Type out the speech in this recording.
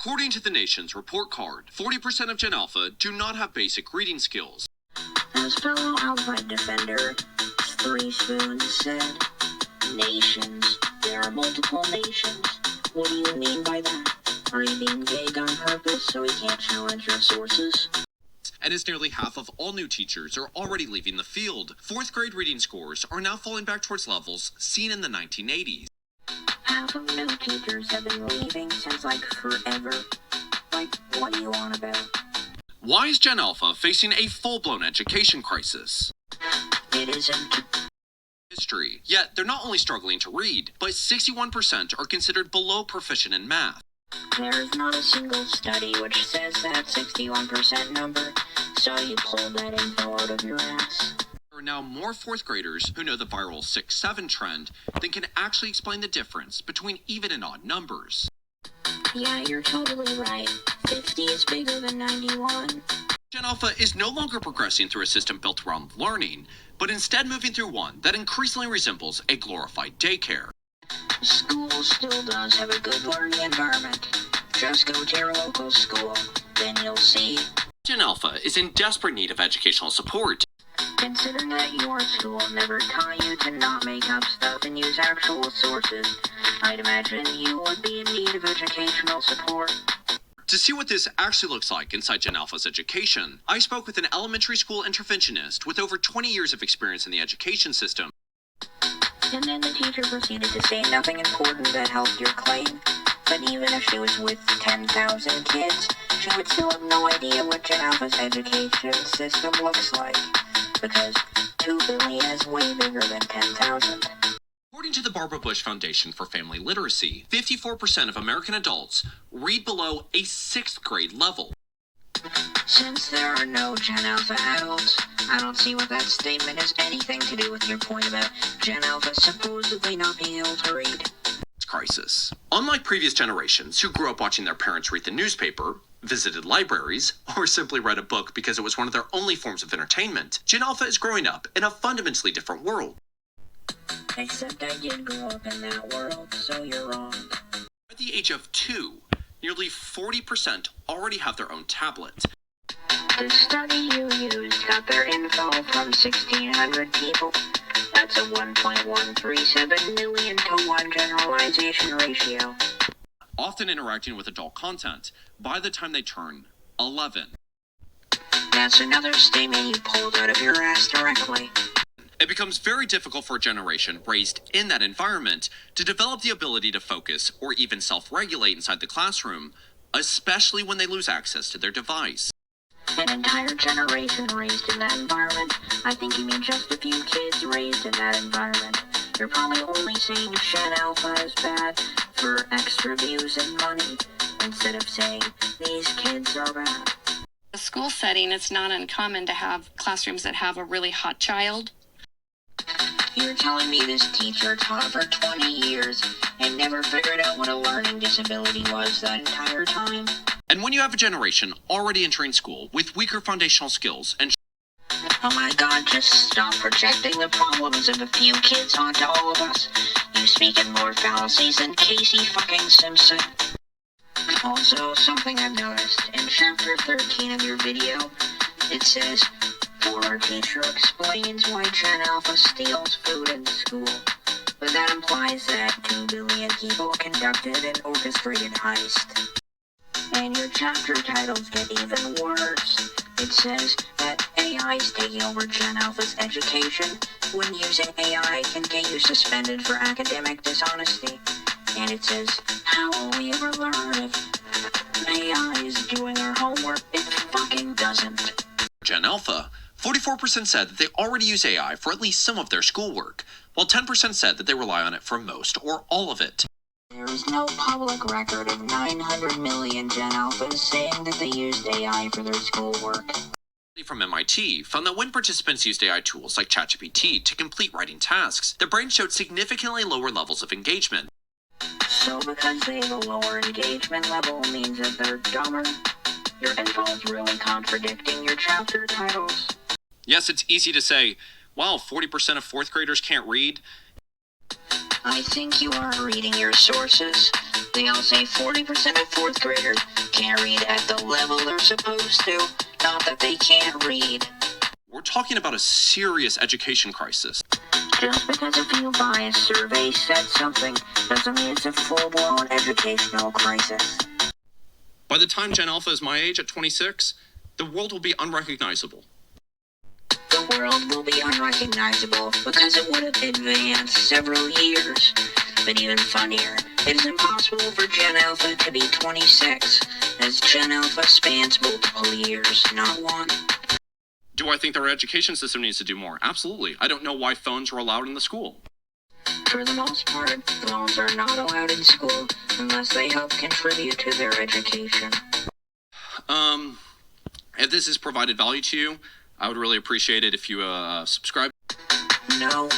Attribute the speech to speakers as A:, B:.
A: According to the Nation's report card, 40% of Gen Alpha do not have basic reading skills.
B: As fellow Alpine defender, Three Spoons said, nations. There are multiple nations. What do you mean by that? Are you being vague on purpose so we can't challenge your sources?
A: And as nearly half of all new teachers are already leaving the field, 4th grade reading scores are now falling back towards levels seen in the 1980s.
B: Half of new teachers have been leaving since, forever. What are you on about?
A: Why is Gen Alpha facing a full-blown education crisis?
B: It isn't.
A: History. Yet, they're not only struggling to read, but 61% are considered below proficient in math.
B: There is not a single study which says that 61% number, so you pulled that info out of your ass.
A: There are now more 4th graders who know the viral 6-7 trend than can actually explain the difference between even and odd numbers.
B: Yeah, you're totally right. 50 is bigger than 91.
A: Gen Alpha is no longer progressing through a system built around learning, but instead moving through one that increasingly resembles a glorified daycare.
B: School still does have a good learning environment. Just go to your local school, then you'll see.
A: Gen Alpha is in desperate need of educational support.
B: Consider that your school never taught you to not make up stuff and use actual sources. I'd imagine you would be in need of educational support.
A: To see what this actually looks like inside Gen Alpha's education, I spoke with an elementary school interventionist with over 20 years of experience in the education system.
B: And then the teacher proceeded to say nothing important that helped your claim. But even if she was with 10,000 kids, she would still have no idea what Gen Alpha's education system looks like. Because 2 billion is way bigger than 10,000.
A: According to the Barbara Bush Foundation for Family Literacy, 54% of American adults read below a 6th grade level.
B: Since there are no Gen Alpha adults, I don't see what that statement has anything to do with your point about Gen Alpha supposedly not being able to read.
A: Crisis. Unlike previous generations who grew up watching their parents read the newspaper, visited libraries, or simply read a book because it was one of their only forms of entertainment, Gen Alpha is growing up in a fundamentally different world.
B: Except I did grow up in that world, so you're wrong.
A: At the age of 2, nearly 40% already have their own tablet.
B: The study you used got their info from 1,600 people. That's a 1.137 million to 1 generalization ratio.
A: Often interacting with adult content by the time they turn 11.
B: That's another statement you pulled out of your ass directly.
A: It becomes very difficult for a generation raised in that environment to develop the ability to focus or even self-regulate inside the classroom, especially when they lose access to their device.
B: An entire generation raised in that environment? I think you mean just a few kids raised in that environment. You're probably only saying Gen Alpha is bad for extra views and money, instead of saying these kids are bad.
C: In a school setting, it's not uncommon to have classrooms that have a really hot child.
B: You're telling me this teacher taught for 20 years and never figured out what a learning disability was that entire time?
A: And when you have a generation already entering school with weaker foundational skills and
B: oh my god, just stop projecting the problems of a few kids onto all of us. You speak in more fallacies than Casey fucking Simpson. Also, something I've noticed, in chapter 13 of your video, it says, former teacher explains why Gen Alpha steals food in school. But that implies that 2 billion people conducted an orchestrated heist. And your chapter titles get even worse. It says that AI is taking over Gen Alpha's education. When using AI can get you suspended for academic dishonesty. And it says, how will we ever learn if AI is doing our homework? It fucking doesn't.
A: Gen Alpha, 44% said that they already use AI for at least some of their schoolwork, while 10% said that they rely on it for most or all of it.
B: There is no public record of 900 million Gen Alphas saying that they used AI for their schoolwork.
A: From MIT found that when participants used AI tools like ChatGPT to complete writing tasks, their brains showed significantly lower levels of engagement.
B: So because they have a lower engagement level means that they're dumber? Your info is really contradicting your chapter titles.
A: Yes, it's easy to say, wow, 40% of 4th graders can't read.
B: I think you are reading your sources. They all say 40% of fourth graders can't read at the level they're supposed to. Not that they can't read.
A: We're talking about a serious education crisis.
B: Just because a few biased surveys said something doesn't mean it's a full-blown educational crisis.
A: By the time Gen Alpha is my age at 26, the world will be unrecognizable.
B: The world will be unrecognizable because it would have advanced several years. But even funnier, it is impossible for Gen Alpha to be 26, as Gen Alpha spans multiple years, not one.
A: Do I think that our education system needs to do more? Absolutely. I don't know why phones are allowed in the school.
B: For the most part, phones are not allowed in school unless they help contribute to their education.
A: If this has provided value to you, I would really appreciate it if you subscribe.
B: No.